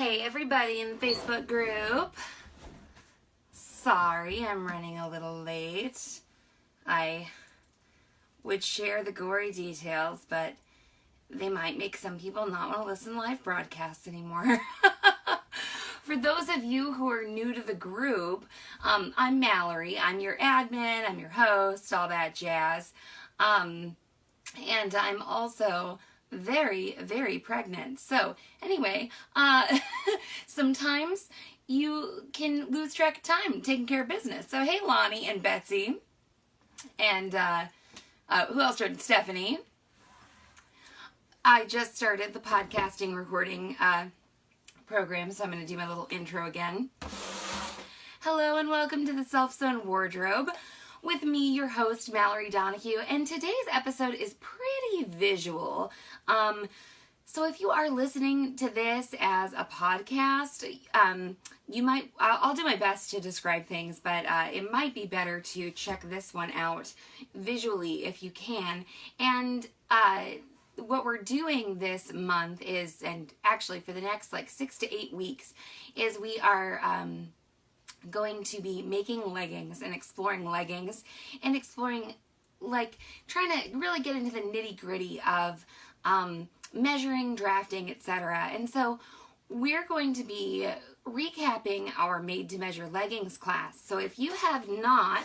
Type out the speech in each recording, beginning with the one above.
Hey everybody in the Facebook group. Sorry, I'm running a little late. I would share the gory details, but they might make some people not want to listen to live broadcasts anymore. For those of you who are new to the group, I'm Mallory. I'm your admin, I'm your host, all that jazz. And I'm also very, very pregnant. So anyway, sometimes you can lose track of time taking care of business. So hey, Lonnie and Betsy, and who else joined? Stephanie. I just started the podcasting recording program, so I'm going to do my little intro again. Hello and welcome to the Self-Sewn Wardrobe with me, your host, Mallory Donahue, and today's episode is pretty visual. So if you are listening to this as a podcast, you might, I'll do my best to describe things, but it might be better to check this one out visually if you can. And what we're doing this month is, and actually for the next like 6 to 8 weeks, is we are going to be making leggings and exploring like trying to really get into the nitty-gritty of measuring, drafting, etc. And so we're going to be recapping our Made to Measure leggings class. So if you have not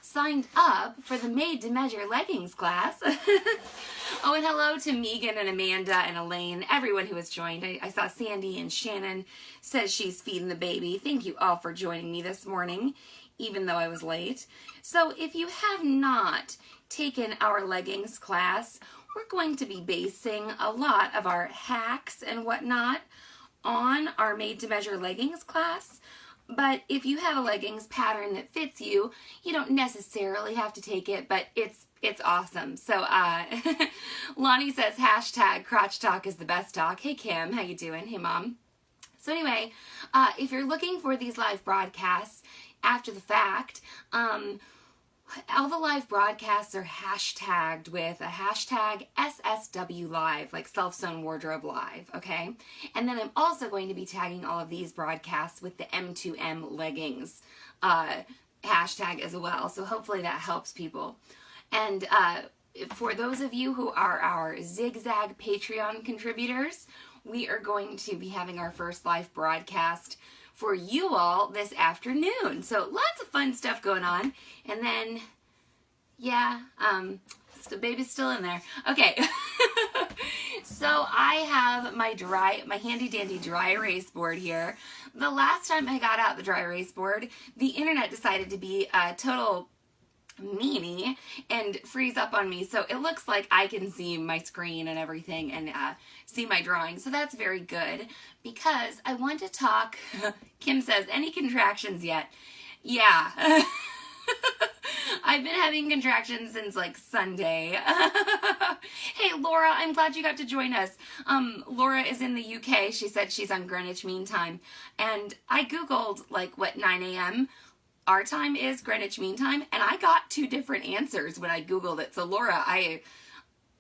signed up for the Made to Measure leggings class, oh, and hello to Megan and Amanda and Elaine, everyone who has joined. I saw Sandy and Shannon says she's feeding the baby. Thank you all for joining me this morning, even though I was late. So if you have not taken our leggings class, we're going to be basing a lot of our hacks and whatnot on our Made to Measure leggings class. But if you have a leggings pattern that fits you, you don't necessarily have to take it, but it's awesome. So Lonnie says hashtag crotch talk is the best talk. Hey Kim, how you doing? Hey Mom. So anyway, if you're looking for these live broadcasts after the fact, all the live broadcasts are hashtagged with a hashtag SSW Live, like Self-Sewn Wardrobe Live, okay? And then I'm also going to be tagging all of these broadcasts with the M2M Leggings hashtag as well, so hopefully that helps people. And for those of you who are our Zigzag Patreon contributors, we are going to be having our first live broadcast for you all this afternoon. So lots of fun stuff going on. And then, yeah, the baby's still in there. Okay. So I have my handy dandy dry erase board here. The last time I got out the dry erase board, the internet decided to be a total meanie and freeze up on me, so it looks like I can see my screen and everything and see my drawing, so that's very good because I want to talk. Kim says, any contractions yet? Yeah. I've been having contractions since like Sunday. Hey Laura, I'm glad you got to join us. Laura is in the UK. She said she's on Greenwich Mean Time, and I googled like what 9 a.m. our time is, Greenwich Mean Time, and I got 2 different answers when I googled it. So Laura,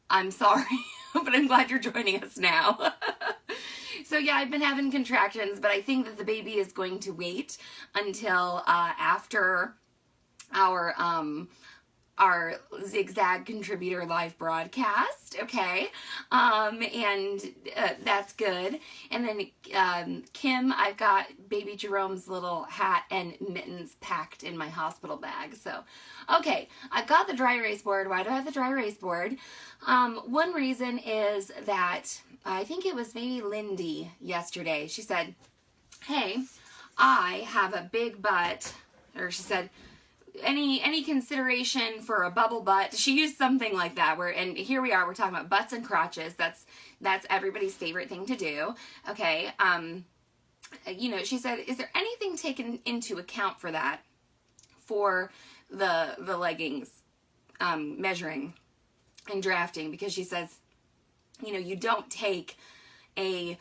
I'm sorry, but I'm glad you're joining us now. So yeah, I've been having contractions, but I think that the baby is going to wait until after our Zigzag Contributor live broadcast, okay? And that's good. And then Kim, I've got baby Jerome's little hat and mittens packed in my hospital bag. So, okay, I've got the dry erase board. Why do I have the dry erase board? One reason is that I think it was maybe Lindy yesterday. She said, hey, I have a big butt, or she said, any consideration for a bubble butt? She used something like that, and here we are, we're talking about butts and crotches. That's everybody's favorite thing to do. Okay. You know, she said, is there anything taken into account for that for the leggings measuring and drafting? Because she says, you know, you don't take a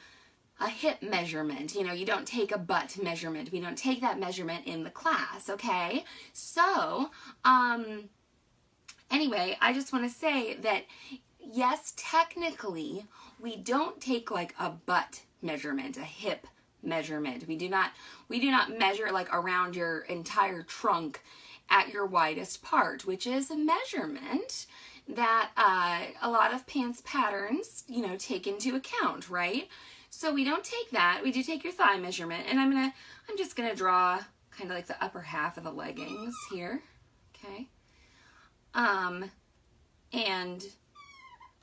hip measurement, you know, you don't take a butt measurement. We don't take that measurement in the class, okay? So, anyway, I just want to say that, yes, technically, we don't take like a butt measurement, a hip measurement. We do not measure like around your entire trunk at your widest part, which is a measurement that a lot of pants patterns, you know, take into account, right? So we don't take that. We do take your thigh measurement, and I'm just gonna draw kind of like the upper half of the leggings here, okay? And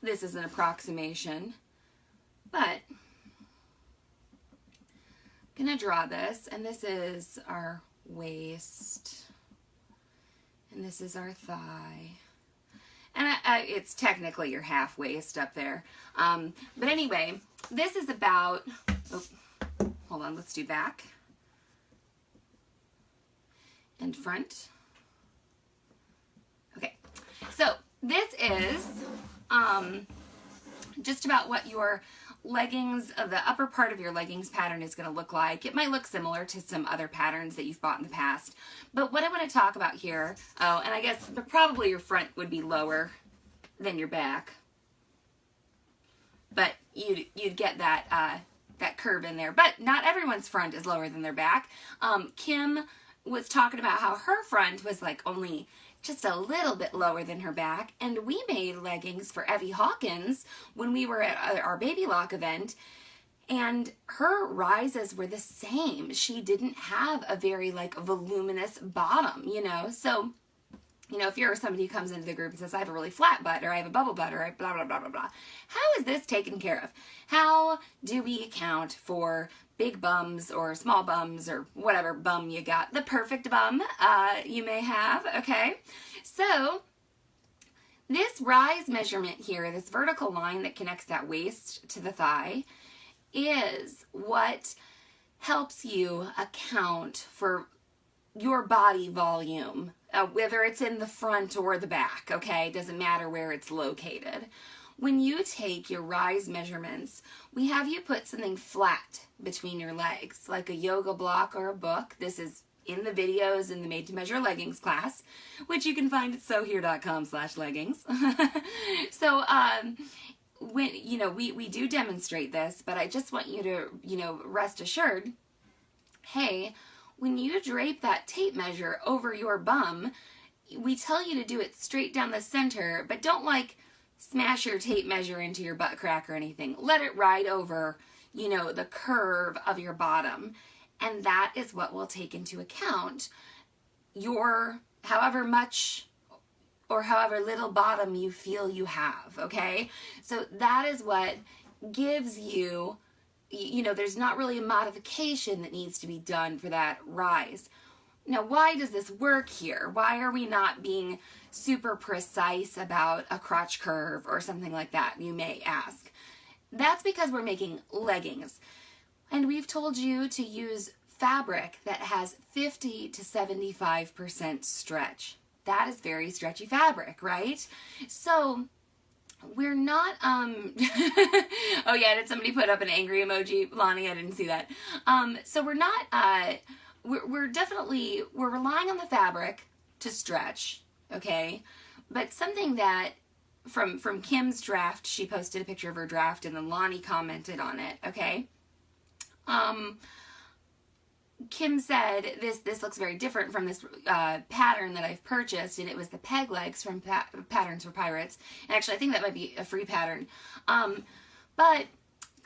this is an approximation, but I'm gonna draw this, and this is our waist, and this is our thigh. And it's technically your half waist up there. But anyway, this is about, oh, hold on, let's do back and front. Okay, so this is just about what your leggings, the upper part of your leggings pattern is going to look like. It might look similar to some other patterns that you've bought in the past. But what I want to talk about here, oh, and I guess probably your front would be lower than your back. But you'd get that that curve in there. But not everyone's front is lower than their back. Kim was talking about how her front was like only just a little bit lower than her back, and we made leggings for Evie Hawkins when we were at our Baby Lock event, and her rises were the same. She didn't have a very like voluminous bottom, you know. So, you know, if you're somebody who comes into the group and says, I have a really flat butt, or I have a bubble butt, or I blah, blah, blah, blah, blah. How is this taken care of? How do we account for big bums or small bums or whatever bum you got? The perfect bum you may have, okay? So this rise measurement here, this vertical line that connects that waist to the thigh, is what helps you account for your body volume, whether it's in the front or the back, okay? It doesn't matter where it's located. When you take your rise measurements, we have you put something flat between your legs, like a yoga block or a book. This is in the videos in the Made to Measure Leggings class, which you can find at sewhere.com/leggings. So, when, you know, we do demonstrate this, but I just want you to, you know, rest assured, hey, when you drape that tape measure over your bum, we tell you to do it straight down the center, but don't like smash your tape measure into your butt crack or anything. Let it ride over, you know, the curve of your bottom. And that is what will take into account your however much or however little bottom you feel you have, okay? So that is what gives you, you know, there's not really a modification that needs to be done for that rise. Now, why does this work here? Why are we not being super precise about a crotch curve or something like that, you may ask? That's because we're making leggings. And we've told you to use fabric that has 50 to 75% stretch. That is very stretchy fabric, right? So we're not, oh yeah, did somebody put up an angry emoji? Lonnie, I didn't see that. So we're not, we're definitely, we're relying on the fabric to stretch, okay? But something that, from Kim's draft, she posted a picture of her draft and then Lonnie commented on it, okay? Kim said, this looks very different from this pattern that I've purchased, and it was the peg legs from Patterns for Pirates. And actually, I think that might be a free pattern. But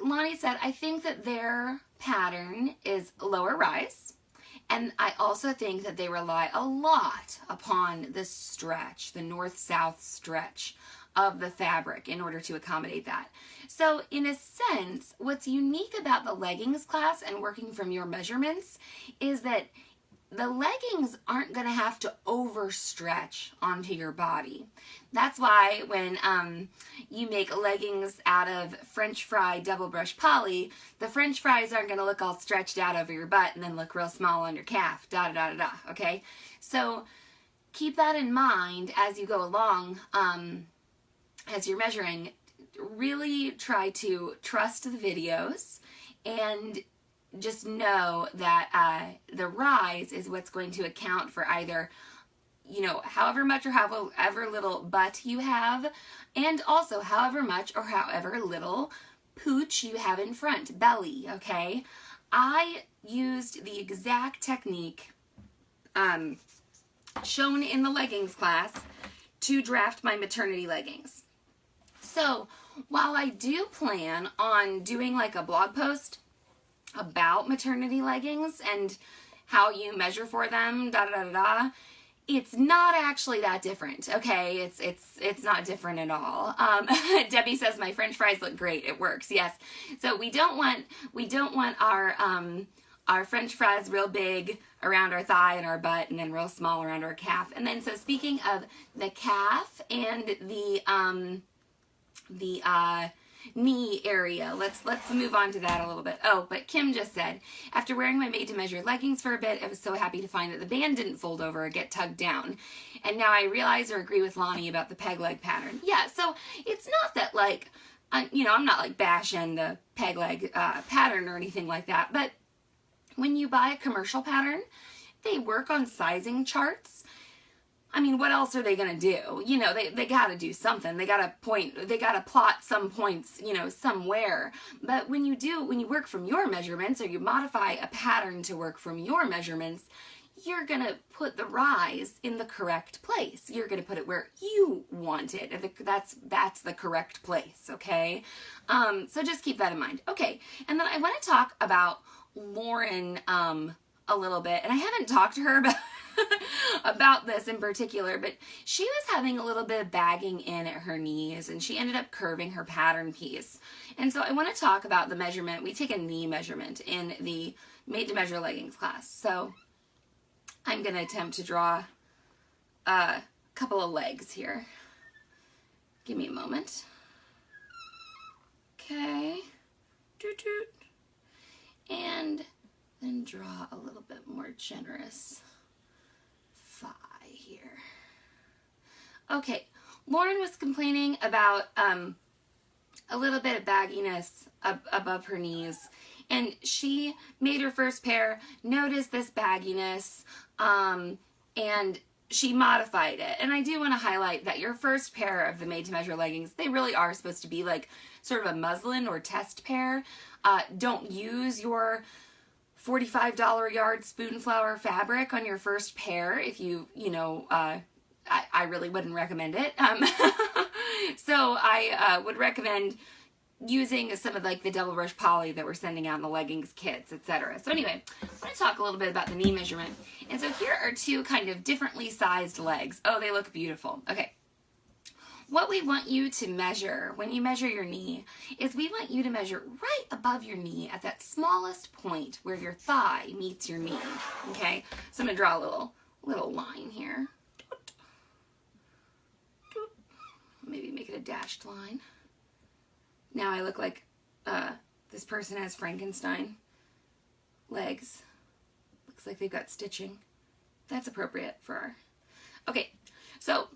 Lonnie said, I think that their pattern is lower rise, and I also think that they rely a lot upon the stretch, the north-south stretch of the fabric in order to accommodate that. So in a sense, what's unique about the leggings class and working from your measurements is that the leggings aren't going to have to overstretch onto your body. That's why when you make leggings out of French fry double brush poly, the French fries aren't going to look all stretched out over your butt and then look real small on your calf, okay? So keep that in mind as you go along, as you're measuring. Really try to trust the videos and just know that the rise is what's going to account for either, you know, however much or however little butt you have, and also however much or however little pooch you have in front, belly, okay? I used the exact technique shown in the leggings class to draft my maternity leggings. So while I do plan on doing like a blog post about maternity leggings and how you measure for them, it's not actually that different, okay? It's not different at all. Debbie says my French fries look great. It works, yes. So we don't want our French fries real big around our thigh and our butt, and then real small around our calf. And then, so speaking of the calf and the knee area, let's move on to that a little bit. Oh, but Kim just said, after wearing my made-to-measure leggings for a bit, I was so happy to find that the band didn't fold over or get tugged down. And now I realize or agree with Lonnie about the peg leg pattern. Yeah, so it's not that like, I'm not like bashing the peg leg pattern or anything like that, but when you buy a commercial pattern, they work on sizing charts. I mean, what else are they going to do? They got to do something. They got to plot some points, somewhere. But when you work from your measurements, or you modify a pattern to work from your measurements, you're going to put the rise in the correct place. You're going to put it where you want it. That's the correct place, okay? So just keep that in mind. Okay, and then I want to talk about Lauren a little bit, and I haven't talked to her about this in particular, but she was having a little bit of bagging in at her knees, and she ended up curving her pattern piece. And so I want to talk about the measurement. We take a knee measurement in the Made to Measure leggings class. So I'm going to attempt to draw a couple of legs here. Give me a moment. Okay. Toot toot. And then draw a little bit more generous thigh here. Okay, Lauren was complaining about a little bit of bagginess above her knees, and she made her first pair, noticed this bagginess, and she modified it. And I do want to highlight that your first pair of the Made to Measure leggings, they really are supposed to be like sort of a muslin or test pair. Don't use your $45 yard spoonflower fabric on your first pair if I really wouldn't recommend it. So I would recommend using some of like the double brush poly that we're sending out in the leggings kits, etc. So anyway, I want to talk a little bit about the knee measurement. And so here are two kind of differently sized legs. Oh, they look beautiful. Okay. What we want you to measure when you measure your knee is we want you to measure right above your knee at that smallest point where your thigh meets your knee. Okay, so I'm going to draw a little line here. Maybe make it a dashed line. Now I look like this person has Frankenstein legs. Looks like they've got stitching. That's appropriate for our... Okay, so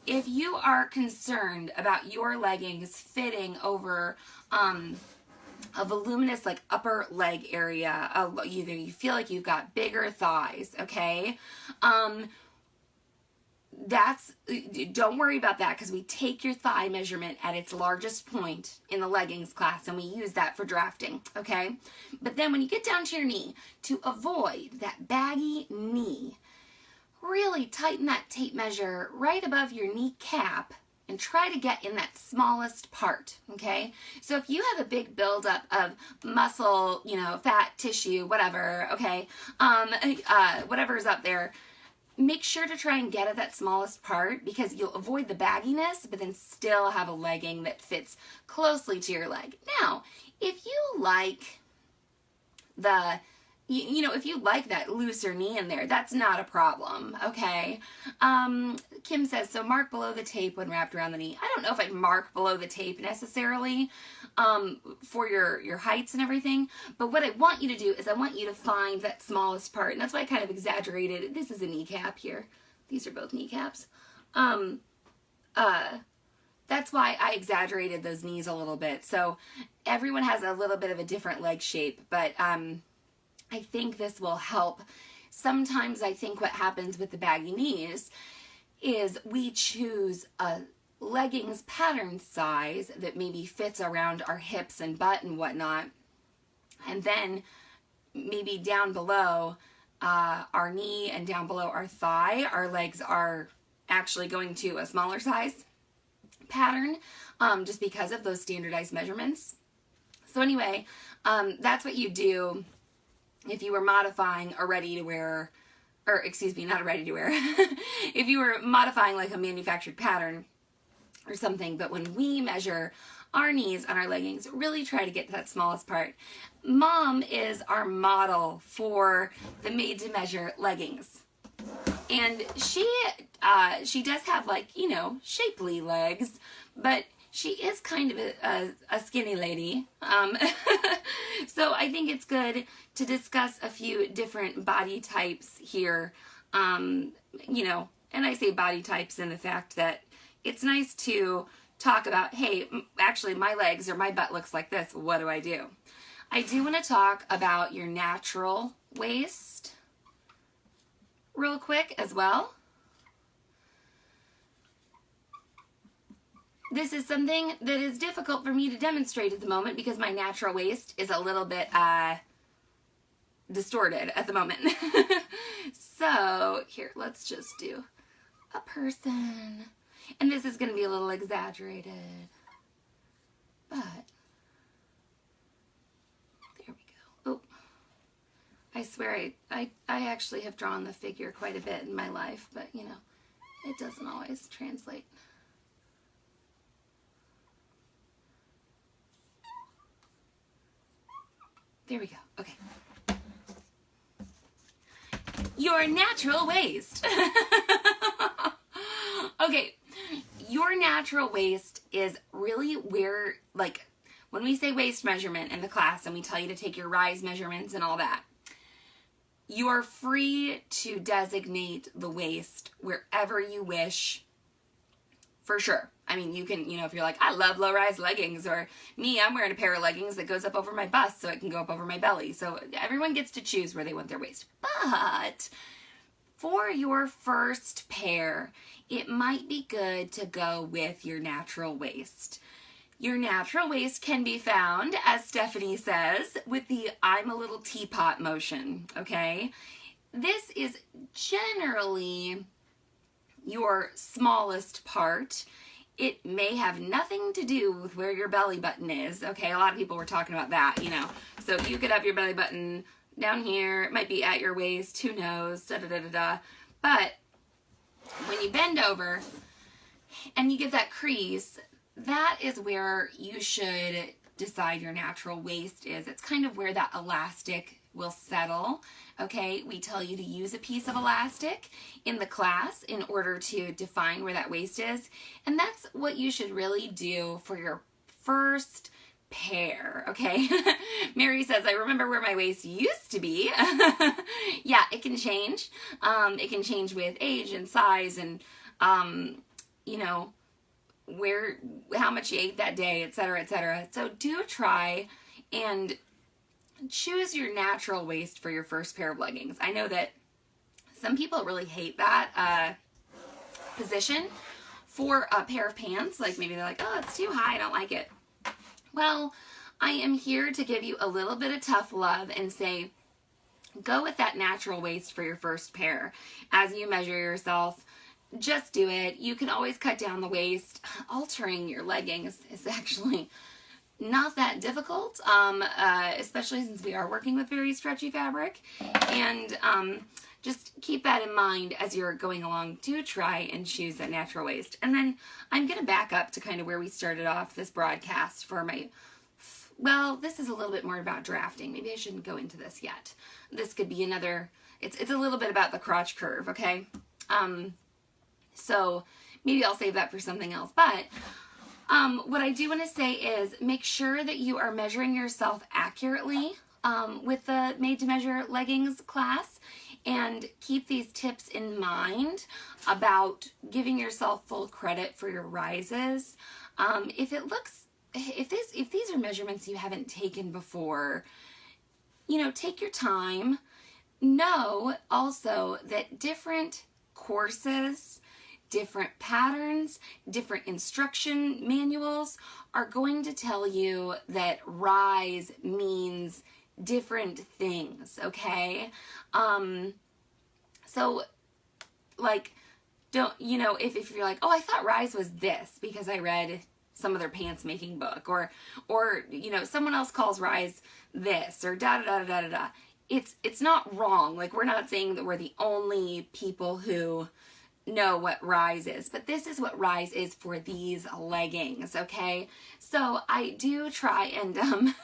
if you are concerned about your leggings fitting over a voluminous like upper leg area, you feel like you've got bigger thighs, okay? Don't worry about that, because we take your thigh measurement at its largest point in the leggings class and we use that for drafting, okay? But then when you get down to your knee, to avoid that baggy knee, really tighten that tape measure right above your kneecap and try to get in that smallest part, okay? So if you have a big buildup of muscle, fat, tissue, whatever, okay, whatever's up there, make sure to try and get at that smallest part, because you'll avoid the bagginess, but then still have a legging that fits closely to your leg. Now, if you like if you like that looser knee in there, that's not a problem, okay? Kim says, so mark below the tape when wrapped around the knee. I don't know if I'd mark below the tape necessarily for your heights and everything, but what I want you to do is I want you to find that smallest part, and that's why I kind of exaggerated. This is a kneecap here. These are both kneecaps. That's why I exaggerated those knees a little bit. So everyone has a little bit of a different leg shape, but I think this will help. Sometimes I think what happens with the baggy knees is we choose a leggings pattern size that maybe fits around our hips and butt and whatnot, And then maybe down below our knee and down below our thigh, our legs are actually going to a smaller size pattern, just because of those standardized measurements. So anyway, that's what you do if you were modifying a ready-to-wear, or excuse me, not a ready-to-wear, if you were modifying like a manufactured pattern or something. But when we measure our knees on our leggings, really try to get to that smallest part. Mom is our model for the made-to-measure leggings. And she does have, like, you know, shapely legs, but she is kind of a skinny lady. So I think it's good to discuss a few different body types here. You know, and I say body types in the fact that it's nice to talk about, hey, actually my legs or my butt looks like this. What do I do? I do want to talk about your natural waist real quick as well. This is something that is difficult for me to demonstrate at the moment because my natural waist is a little bit distorted at the moment. So here, let's just do a person. And this is going to be a little exaggerated, but there we go. Oh, I swear I actually have drawn the figure quite a bit in my life, but you know, it doesn't always translate. There we go. Okay. Your natural waist. Okay. Your natural waist is really where, like, when we say waist measurement in the class and we tell you to take your rise measurements and all that, you are free to designate the waist wherever you wish, for sure. I mean, you can, you know, if you're like, I love low-rise leggings, or me, I'm wearing a pair of leggings that goes up over my bust so it can go up over my belly. So everyone gets to choose where they want their waist. But for your first pair, it might be good to go with your natural waist. Your natural waist can be found, as Stephanie says, with the I'm a little teapot motion, okay? This is generally your smallest part. It may have nothing to do with where your belly button is, okay? A lot of people were talking about that, you know. So you could have your belly button down here. It might be at your waist, who knows, da-da-da-da-da. But when you bend over and you get that crease, that is where you should decide your natural waist is. It's kind of where that elastic will settle, okay? We tell you to use a piece of elastic in the class in order to define where that waist is. And that's what you should really do for your first pair, okay? Mary says, I remember where my waist used to be. Yeah, it can change. It can change with age and size and, you know, how much you ate that day, etc., etc. So do try and choose your natural waist for your first pair of leggings. I know that some people really hate that position for a pair of pants. Like maybe they're like, oh, it's too high, I don't like it. Well, I am here to give you a little bit of tough love and say, go with that natural waist for your first pair. As you measure yourself, just do it. You can always cut down the waist. Altering your leggings is actually not that difficult, especially since we are working with very stretchy fabric. And just keep that in mind as you're going along. Do try and choose that natural waist. And then I'm going to back up to kind of where we started off this broadcast for my, well, this is a little bit more about drafting. Maybe I shouldn't go into this yet. This could be another, it's a little bit about the crotch curve, okay? So maybe I'll save that for something else. But what I do want to say is make sure that you are measuring yourself accurately with the Made to Measure leggings class, and keep these tips in mind about giving yourself full credit for your rises. If these are measurements you haven't taken before, you know, take your time. Know also that different courses, different patterns, different instruction manuals are going to tell you that rise means different things, okay? So, like, don't, you know, if you're like, oh, I thought rise was this because I read some other pants making book, or, you know, someone else calls rise this, or da da da da da da. It's not wrong. Like, we're not saying that we're the only people who know what rise is, but this is what rise is for these leggings, okay? So I do try and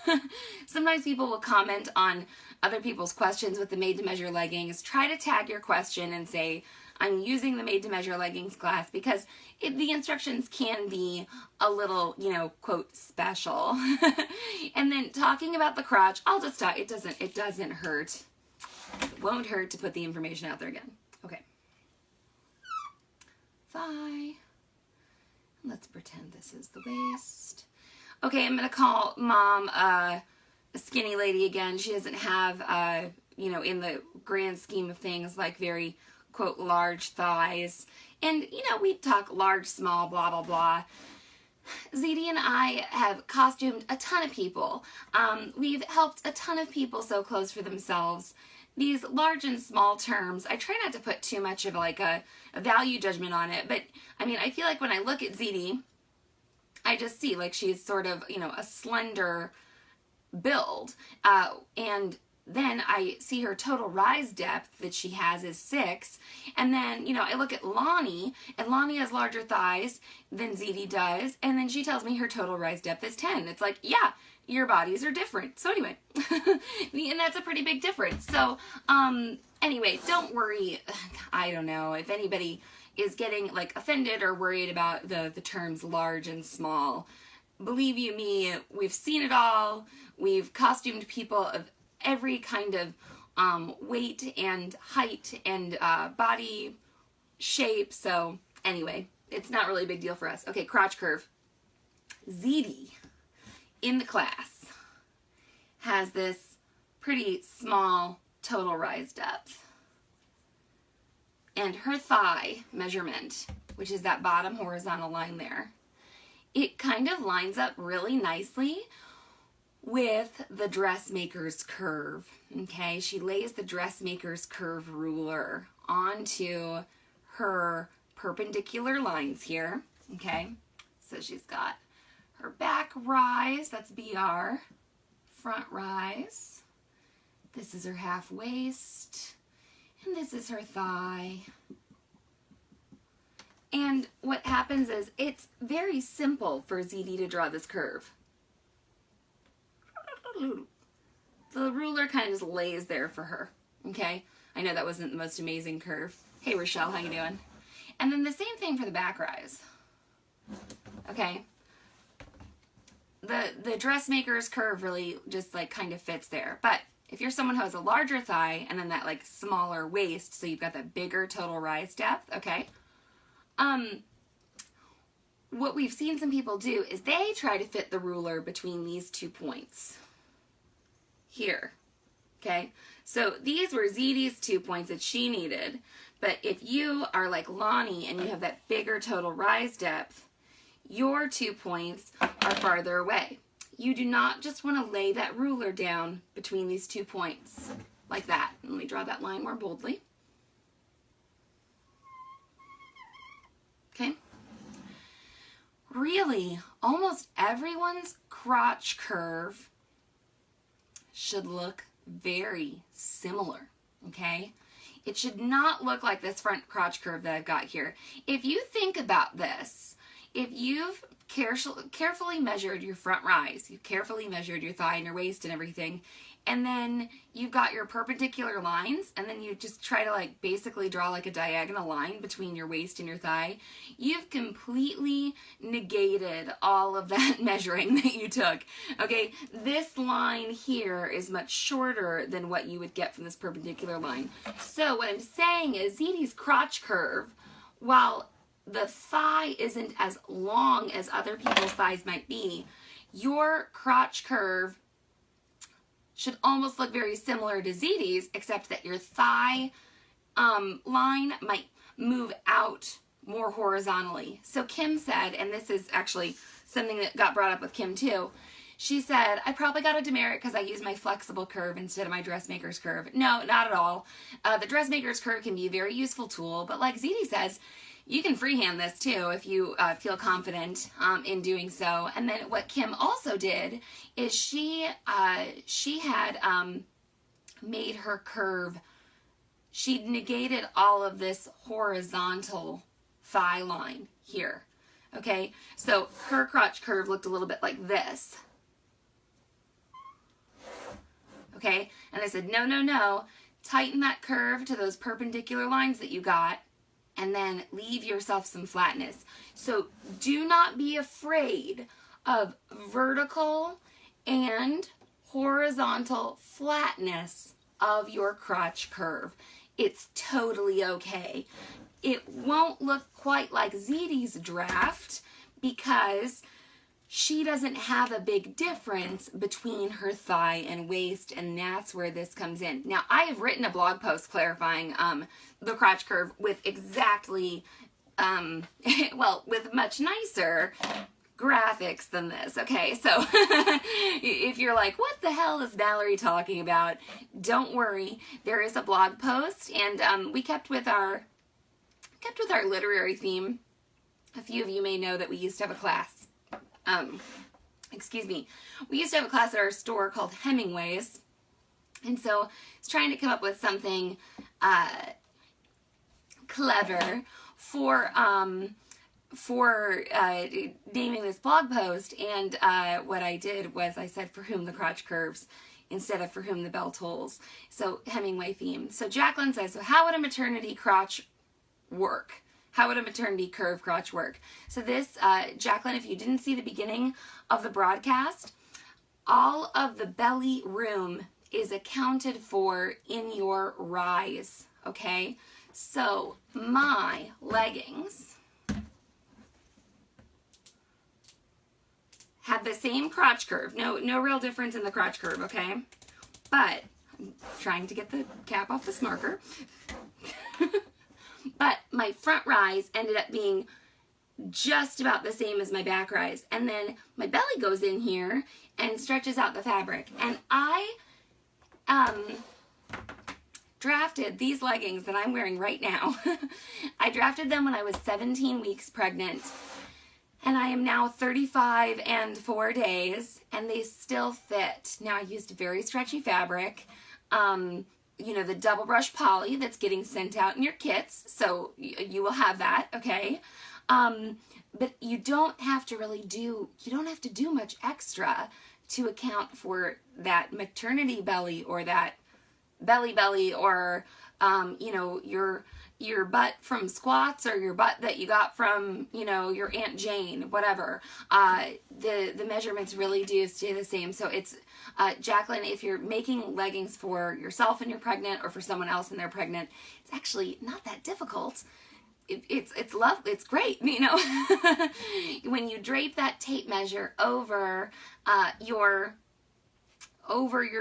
sometimes people will comment on other people's questions with the made to measure leggings. Try to tag your question and say, I'm using the made to measure leggings class, because the instructions can be a little, you know, quote, special. And then talking about the crotch, I'll just talk, it doesn't hurt. It won't hurt to put the information out there again. Okay. Thigh. Let's pretend this is the waist. Okay, I'm going to call mom a skinny lady again. She doesn't have, you know, in the grand scheme of things, like very, quote, large thighs. And, you know, we talk large, small, blah, blah, blah. ZD and I have costumed a ton of people. We've helped a ton of people sew clothes for themselves. These large and small terms, I try not to put too much of like a value judgment on it, but I mean, I feel like when I look at ZD, I just see like she's sort of, you know, a slender build, and then I see her total rise depth that she has is 6, and then, you know, I look at Lonnie, and Lonnie has larger thighs than ZD does, and then she tells me her total rise depth is 10. It's like, yeah, your bodies are different. So anyway, and that's a pretty big difference. So anyway, don't worry. I don't know if anybody is getting like offended or worried about the terms large and small. Believe you me, we've seen it all. We've costumed people of every kind of weight and height and body shape. So anyway, it's not really a big deal for us. Okay, crotch curve. ZD in the class has this pretty small total rise depth. And her thigh measurement, which is that bottom horizontal line there, it kind of lines up really nicely with the dressmaker's curve. Okay, she lays the dressmaker's curve ruler onto her perpendicular lines here. Okay, so she's got her back rise, that's BR, front rise, this is her half waist, and this is her thigh. And what happens is it's very simple for ZD to draw this curve. The ruler kind of just lays there for her, okay? I know that wasn't the most amazing curve. Hey, Rochelle, how you doing? And then the same thing for the back rise, okay? The dressmaker's curve really just like kind of fits there. But if you're someone who has a larger thigh and then that like smaller waist, so you've got that bigger total rise depth, okay? What we've seen some people do is they try to fit the ruler between these 2 points here, okay? So these were ZD's 2 points that she needed, but if you are like Lonnie and you have that bigger total rise depth, your 2 points are farther away. You do not just want to lay that ruler down between these 2 points like that. Let me draw that line more boldly. Okay. Really, almost everyone's crotch curve should look very similar, okay? It should not look like this front crotch curve that I've got here. If you think about this, if you've carefully measured your front rise, you've carefully measured your thigh and your waist and everything, and then you've got your perpendicular lines, and then you just try to like basically draw like a diagonal line between your waist and your thigh, you've completely negated all of that measuring that you took. Okay, this line here is much shorter than what you would get from this perpendicular line. So what I'm saying is ZD's crotch curve, while the thigh isn't as long as other people's thighs might be, your crotch curve should almost look very similar to ZD's, except that your thigh line might move out more horizontally. So Kim said, and this is actually something that got brought up with Kim too, She said, I probably got a demerit because I use my flexible curve instead of my dressmaker's curve. No, not at all. The dressmaker's curve can be a very useful tool, but like ZD says, you can freehand this too if you feel confident in doing so. And then what Kim also did is she had made her curve, she'd negated all of this horizontal thigh line here. Okay, so her crotch curve looked a little bit like this. Okay, and I said, no, no, no, tighten that curve to those perpendicular lines that you got, and then leave yourself some flatness. So do not be afraid of vertical and horizontal flatness of your crotch curve. It's totally okay. It won't look quite like ZD's draft because she doesn't have a big difference between her thigh and waist, and that's where this comes in. Now, I have written a blog post clarifying the crotch curve with exactly, well, with much nicer graphics than this, okay? So if you're like, what the hell is Valerie talking about? Don't worry, there is a blog post, and we kept with our literary theme. A few of you may know that we used to have a class. We used to have a class at our store called Hemingway's, and so I was trying to come up with something clever for naming this blog post, and what I did was I said for whom the crotch curves instead of for whom the bell tolls. So Hemingway theme. So Jacqueline says, so how would a maternity crotch work? How would a maternity curve crotch work? So this, Jacqueline, if you didn't see the beginning of the broadcast, all of the belly room is accounted for in your rise, okay? So my leggings had the same crotch curve. No real difference in the crotch curve, okay? But I'm trying to get the cap off this marker. But my front rise ended up being just about the same as my back rise. And then my belly goes in here and stretches out the fabric. And I drafted these leggings that I'm wearing right now. I drafted them when I was 17 weeks pregnant. And I am now 35 and 4 days, and they still fit. Now, I used very stretchy fabric. You know, the double brush poly that's getting sent out in your kits, so you will have that, okay? But you don't have to really do much extra to account for that maternity belly or that belly or, you know, your butt from squats or your butt that you got from, you know, your Aunt Jane, whatever. The measurements really do stay the same. So it's, Jacqueline, if you're making leggings for yourself and you're pregnant or for someone else and they're pregnant, it's actually not that difficult. It's lovely. It's great, you know. When you drape that tape measure over your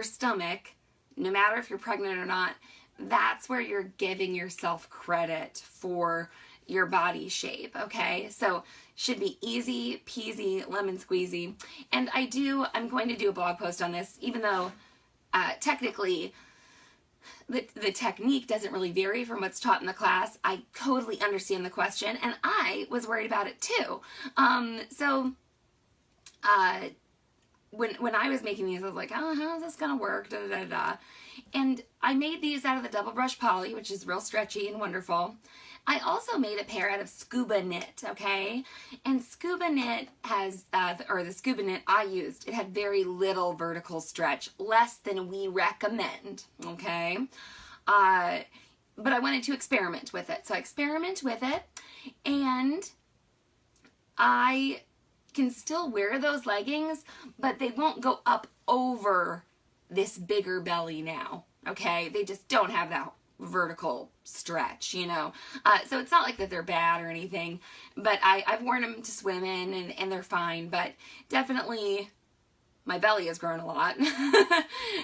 stomach, no matter if you're pregnant or not, that's where you're giving yourself credit for your body shape, okay? So should be easy peasy lemon squeezy. And I'm going to do a blog post on this, even though technically the technique doesn't really vary from what's taught in the class. I totally understand the question, and I was worried about it too. When I was making these, I was like, oh, how is this gonna work? Da, da, da, da. And I made these out of the double brush poly, which is real stretchy and wonderful. I also made a pair out of scuba knit, okay? And scuba knit has, or the scuba knit I used, it had very little vertical stretch, less than we recommend, okay? But I wanted to experiment with it. So I experiment with it, and I can still wear those leggings, but they won't go up over this bigger belly now, okay? They just don't have that vertical stretch, you know? So it's not like that they're bad or anything, but I've worn them to swim in, and they're fine, but definitely my belly has grown a lot.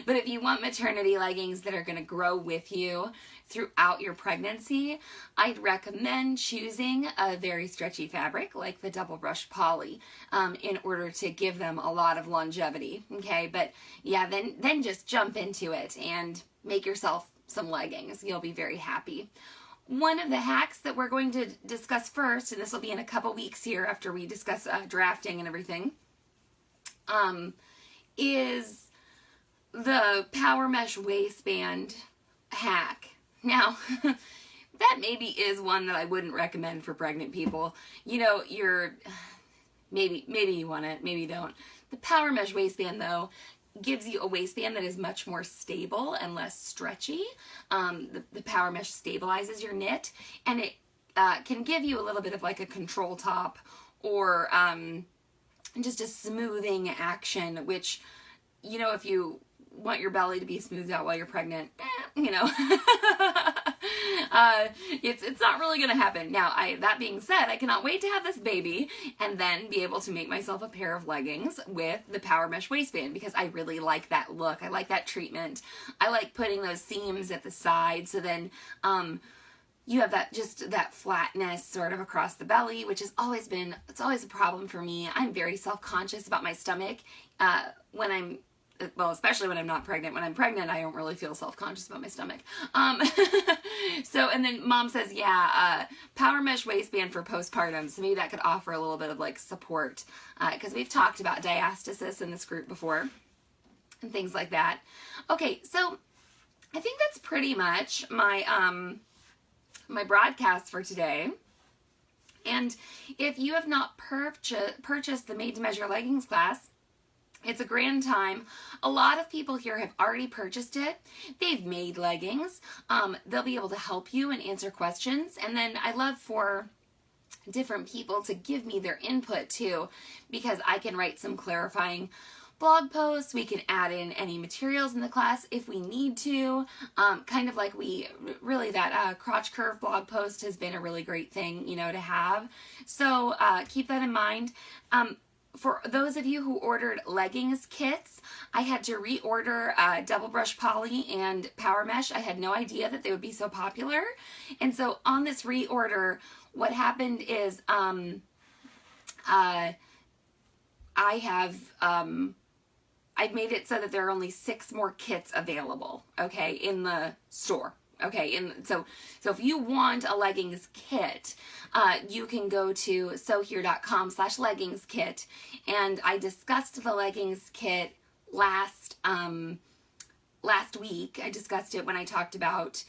But if you want maternity leggings that are going to grow with you throughout your pregnancy, I'd recommend choosing a very stretchy fabric like the double brush poly in order to give them a lot of longevity. Okay, but yeah, then just jump into it and make yourself some leggings. You'll be very happy. One of the hacks that we're going to discuss first, and this will be in a couple weeks here after we discuss drafting and everything, is the power mesh waistband hack. Now, that maybe is one that I wouldn't recommend for pregnant people. You know, maybe you want it, maybe you don't. The power mesh waistband, though, gives you a waistband that is much more stable and less stretchy. The power mesh stabilizes your knit, and it can give you a little bit of like a control top or just a smoothing action, which, you know, if you want your belly to be smoothed out while you're pregnant, you know, it's not really going to happen. Now, that being said, I cannot wait to have this baby and then be able to make myself a pair of leggings with the power mesh waistband, because I really like that look. I like that treatment. I like putting those seams at the side, so then you have that flatness sort of across the belly, which has always it's always a problem for me. I'm very self-conscious about my stomach especially when I'm not pregnant. When I'm pregnant, I don't really feel self-conscious about my stomach. So, and then mom says, yeah, power mesh waistband for postpartum. So maybe that could offer a little bit of like support, because we've talked about diastasis in this group before and things like that. Okay, so I think that's pretty much my my broadcast for today. And if you have not purchased the Made to Measure Leggings class, it's a grand time. A lot of people here have already purchased it. They've made leggings. They'll be able to help you and answer questions. And then I love for different people to give me their input too, because I can write some clarifying blog posts. We can add in any materials in the class if we need to. Kind of like that crotch curve blog post has been a really great thing, you know, to have. So keep that in mind. For those of you who ordered leggings kits, I had to reorder double brush poly and power mesh. I had no idea that they would be so popular. And so on this reorder, what happened is I've made it so that there are only 6 more kits available, okay, in the store. Okay, and so if you want a leggings kit, you can go to sewhere.com/leggings kit, and I discussed the leggings kit last week. I discussed it when I talked about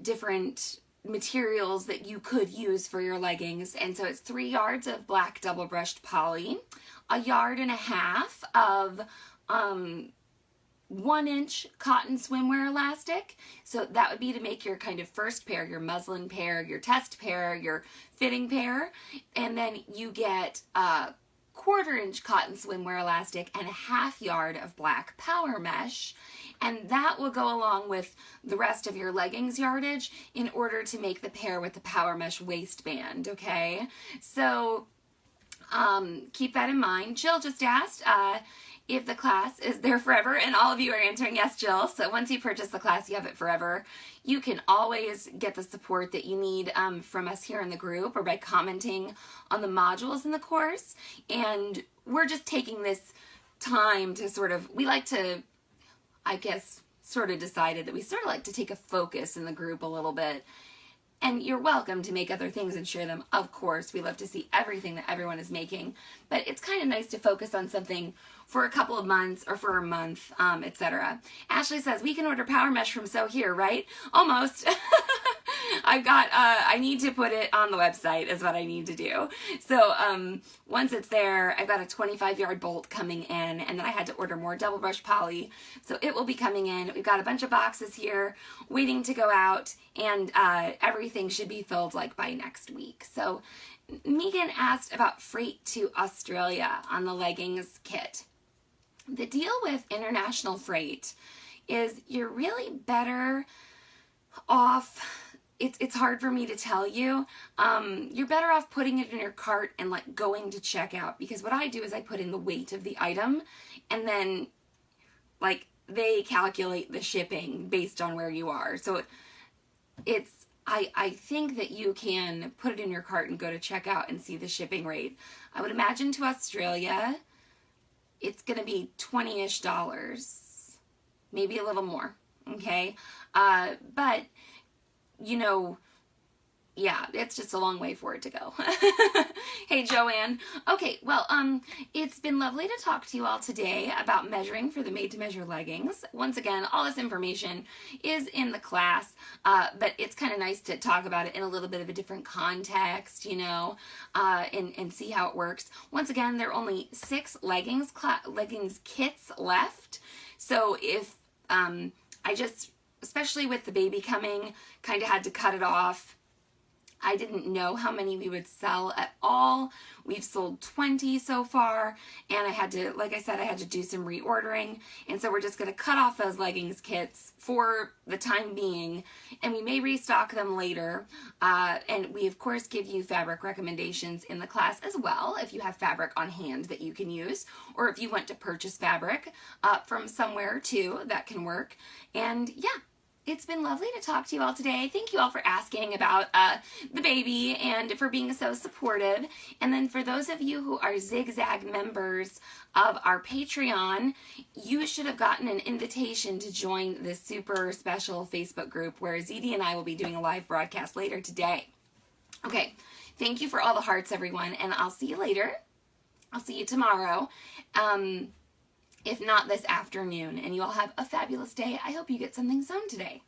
different materials that you could use for your leggings. And so it's 3 yards of black double brushed poly, 1.5 yards of 1-inch cotton swimwear elastic. So that would be to make your kind of first pair, your muslin pair, your test pair, your fitting pair. And then you get a 1/4-inch cotton swimwear elastic and 1/2 yard of black power mesh. And that will go along with the rest of your leggings yardage in order to make the pair with the power mesh waistband, okay? So keep that in mind. Jill just asked if the class is there forever, and all of you are answering yes, Jill. So once you purchase the class, you have it forever. You can always get the support that you need from us here in the group or by commenting on the modules in the course. And we're just taking this time to we like to, I guess, decided that we like to take a focus in the group a little bit. And you're welcome to make other things and share them. Of course, we love to see everything that everyone is making, but it's kind of nice to focus on something for a couple of months or for a month, etc. Ashley says, we can order power mesh from Sew Here, right? Almost. I need to put it on the website is what I need to do. So once it's there, I've got a 25-yard bolt coming in, and then I had to order more double brush poly. So it will be coming in. We've got a bunch of boxes here waiting to go out, and everything should be filled by next week. So Megan asked about freight to Australia on the leggings kit. The deal with international freight is you're really better off it's hard for me to tell you. You're better off putting it in your cart and like going to checkout, because what I do is I put in the weight of the item, and then like they calculate the shipping based on where you are. So it's I think that you can put it in your cart and go to checkout and see the shipping rate. I would imagine to Australia it's going to be $20-ish, maybe a little more, okay? But, you know, yeah, it's just a long way for it to go. Hey, Joanne. Okay, well, it's been lovely to talk to you all today about measuring for the made-to-measure leggings. Once again, all this information is in the class, but it's kind of nice to talk about it in a little bit of a different context, you know, and see how it works. Once again, there are only 6 leggings kits left, so if especially with the baby coming, kind of had to cut it off. I didn't know how many we would sell at all. We've sold 20 so far, and I had to, like I said, I had to do some reordering, and so we're just going to cut off those leggings kits for the time being, and we may restock them later, and we of course give you fabric recommendations in the class as well, if you have fabric on hand that you can use, or if you want to purchase fabric from somewhere too, that can work. And yeah, it's been lovely to talk to you all today. Thank you all for asking about the baby and for being so supportive. And then for those of you who are Zigzag members of our Patreon, you should have gotten an invitation to join this super special Facebook group where ZD and I will be doing a live broadcast later today. Okay, thank you for all the hearts, everyone, and I'll see you later. I'll see you tomorrow. If not this afternoon, and you all have a fabulous day. I hope you get something sewn today.